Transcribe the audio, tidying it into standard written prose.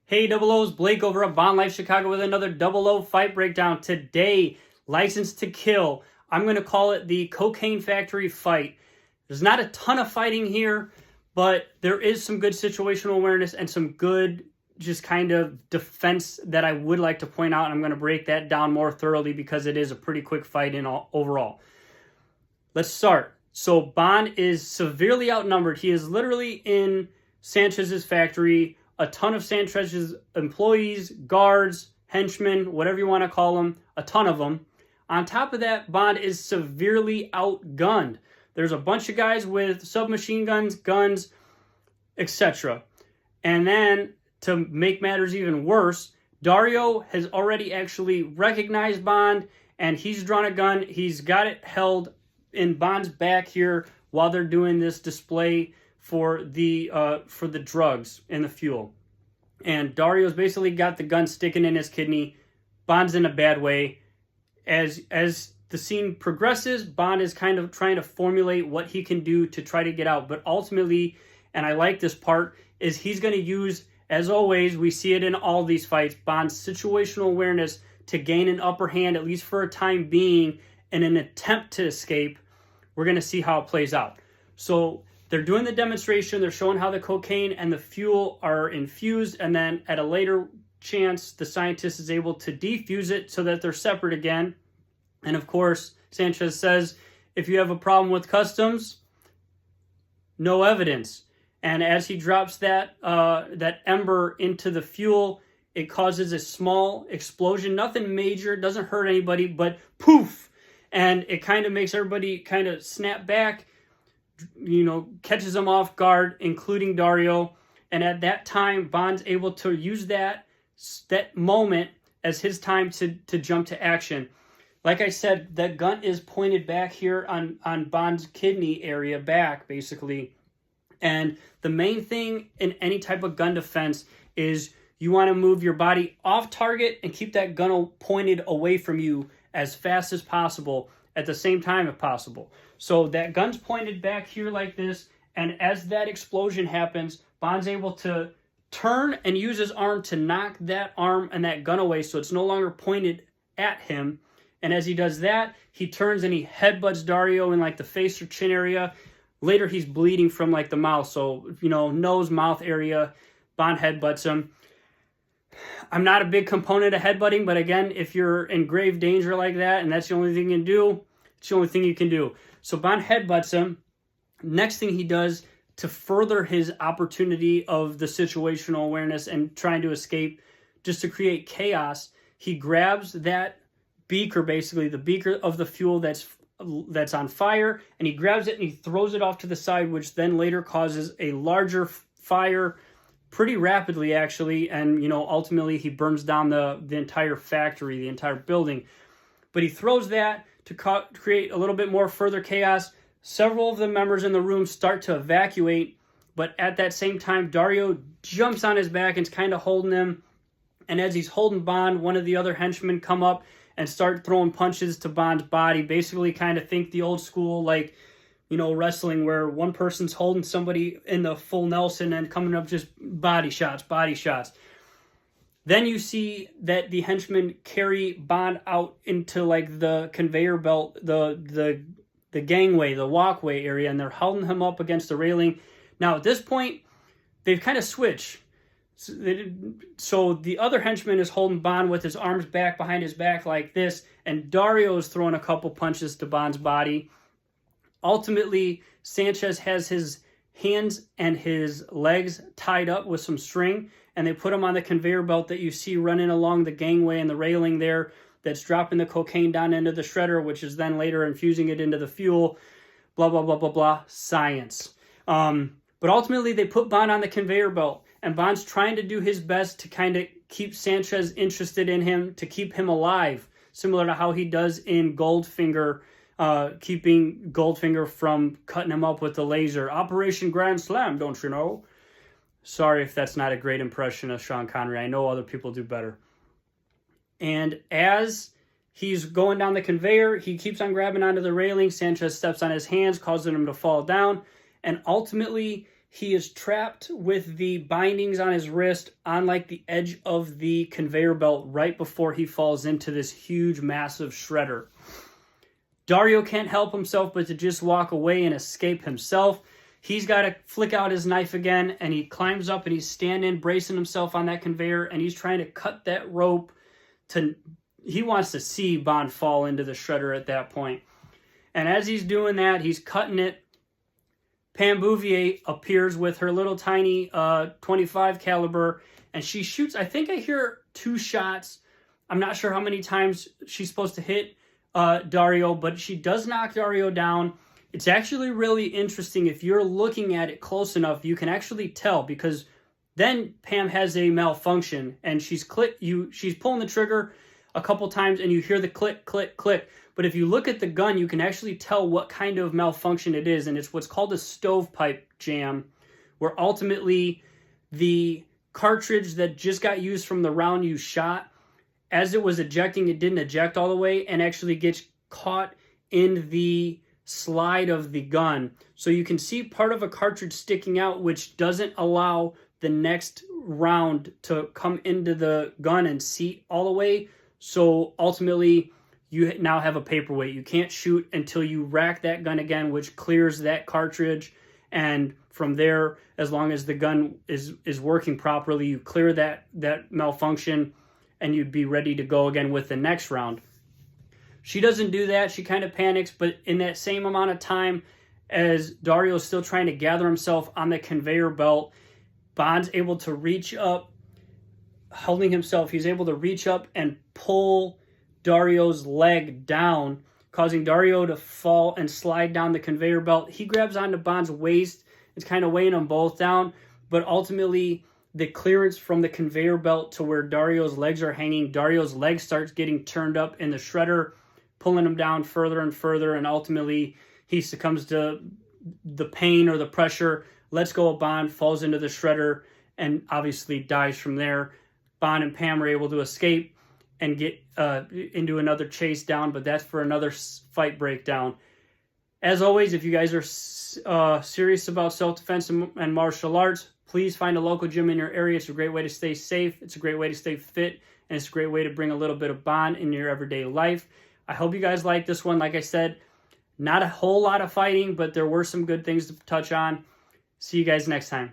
Hey Double O's, Blake over at Bond Life Chicago with another Double O fight breakdown. Today, License to Kill. I'm going to call it the Cocaine Factory fight. There's not a ton of fighting here, but there is some good situational awareness and some good just kind of defense that I would like to point out. I'm going to break that down more thoroughly because it is a pretty quick fight overall. Let's start. So Bond is severely outnumbered. He is literally in Sanchez's factory. A ton of Sanchez's employees, guards, henchmen, whatever you want to call them, a ton of them. On top of that, Bond is severely outgunned. There's a bunch of guys with submachine guns, etc. And then, to make matters even worse, Dario has already actually recognized Bond, and he's drawn a gun. He's got it held in Bond's back here while they're doing this display for the drugs and the fuel. And Dario's basically got the gun sticking in his kidney. Bond's in a bad way. As the scene progresses, Bond is kind of trying to formulate what he can do to try to get out. But ultimately, and I like this part, is he's going to use, as always, we see it in all these fights, Bond's situational awareness to gain an upper hand, at least for a time being, in an attempt to escape. We're going to see how it plays out. So they're doing the demonstration. They're showing how the cocaine and the fuel are infused. And then at a later chance, the scientist is able to defuse it so that they're separate again. And of course, Sanchez says, if you have a problem with customs, no evidence. And as he drops that ember into the fuel, it causes a small explosion. Nothing major, doesn't hurt anybody, but poof. And it kind of makes everybody kind of snap back, catches them off guard, including Dario. And at that time, Bond's able to use that moment as his time to jump to action. Like I said, that gun is pointed back here on Bond's kidney area, back, basically. And the main thing in any type of gun defense is you want to move your body off target and keep that gun pointed away from you as fast as possible at the same time if possible. So that gun's pointed back here like this, and as that explosion happens, Bond's able to turn and use his arm to knock that arm and that gun away so it's no longer pointed at him. And as he does that, he turns and he headbutts Dario in like the face or chin area. Later, he's bleeding from like the mouth, so, nose, mouth area. Bond headbutts him. I'm not a big component of headbutting, but again, if you're in grave danger like that and that's the only thing you can do, it's the only thing you can do. So Bond headbutts him. Next thing he does to further his opportunity of the situational awareness and trying to escape, just to create chaos, he grabs that beaker, basically the beaker of the fuel that's on fire, and he grabs it and he throws it off to the side, which then later causes a larger fire pretty rapidly, actually, and ultimately he burns down the entire factory, the entire building. But he throws that to create a little bit more further chaos. Several of the members in the room start to evacuate, but at that same time, Dario jumps on his back and is kind of holding him. And as he's holding Bond, one of the other henchmen come up and start throwing punches to Bond's body. Basically, kind of think the old school, wrestling where one person's holding somebody in the full Nelson and coming up just body shots. Then you see that the henchmen carry Bond out into like the conveyor belt, the gangway, the walkway area, and they're holding him up against the railing. Now at this point, they've kind of switched. So the other henchman is holding Bond with his arms back behind his back like this, and Dario is throwing a couple punches to Bond's body. Ultimately, Sanchez has his hands and his legs tied up with some string, and they put him on the conveyor belt that you see running along the gangway and the railing there that's dropping the cocaine down into the shredder, which is then later infusing it into the fuel, blah, blah, blah, blah, blah, science. But ultimately, they put Bond on the conveyor belt, and Bond's trying to do his best to kind of keep Sanchez interested in him, to keep him alive, similar to how he does in Goldfinger, keeping Goldfinger from cutting him up with the laser. Operation Grand Slam, don't you know? Sorry if that's not a great impression of Sean Connery. I know other people do better. And as he's going down the conveyor, he keeps on grabbing onto the railing. Sanchez steps on his hands, causing him to fall down. And ultimately, he is trapped with the bindings on his wrist on like the edge of the conveyor belt right before he falls into this huge, massive shredder. Dario can't help himself but to just walk away and escape himself. He's got to flick out his knife again, and he climbs up and he's standing, bracing himself on that conveyor, and he's trying to cut that rope to... He wants to see Bond fall into the shredder at that point. And as he's doing that, he's cutting it. Pam Bouvier appears with her little tiny 25 caliber, and she shoots. I think I hear 2 shots. I'm not sure how many times she's supposed to hit Dario, but she does knock Dario down. It's actually really interesting. If you're looking at it close enough, you can actually tell, because then Pam has a malfunction, and she's pulling the trigger a couple times, and you hear the click, click, click. But if you look at the gun, you can actually tell what kind of malfunction it is, and it's what's called a stovepipe jam, where ultimately the cartridge that just got used from the round you shot, as it was ejecting, it didn't eject all the way and actually gets caught in the slide of the gun. So you can see part of a cartridge sticking out, which doesn't allow the next round to come into the gun and seat all the way. So ultimately, you now have a paperweight. You can't shoot until you rack that gun again, which clears that cartridge. And from there, as long as the gun is working properly, you clear that malfunction, and you'd be ready to go again with the next round. She doesn't do that. She kind of panics, but in that same amount of time as Dario's still trying to gather himself on the conveyor belt, Bond's able to reach up, holding himself, he's able to reach up and pull Dario's leg down, causing Dario to fall and slide down the conveyor belt. He grabs onto Bond's waist. It's kind of weighing them both down, but ultimately the clearance from the conveyor belt to where Dario's legs are hanging, Dario's leg starts getting turned up in the shredder, pulling him down further and further, and ultimately he succumbs to the pain or the pressure, lets go of Bond, falls into the shredder, and obviously dies from there. Bond and Pam are able to escape and get into another chase down, but that's for another fight breakdown. As always, if you guys are serious about self-defense and martial arts, please find a local gym in your area. It's a great way to stay safe. It's a great way to stay fit, and it's a great way to bring a little bit of Bond in your everyday life. I hope you guys like this one. Like I said, not a whole lot of fighting, but there were some good things to touch on. See you guys next time.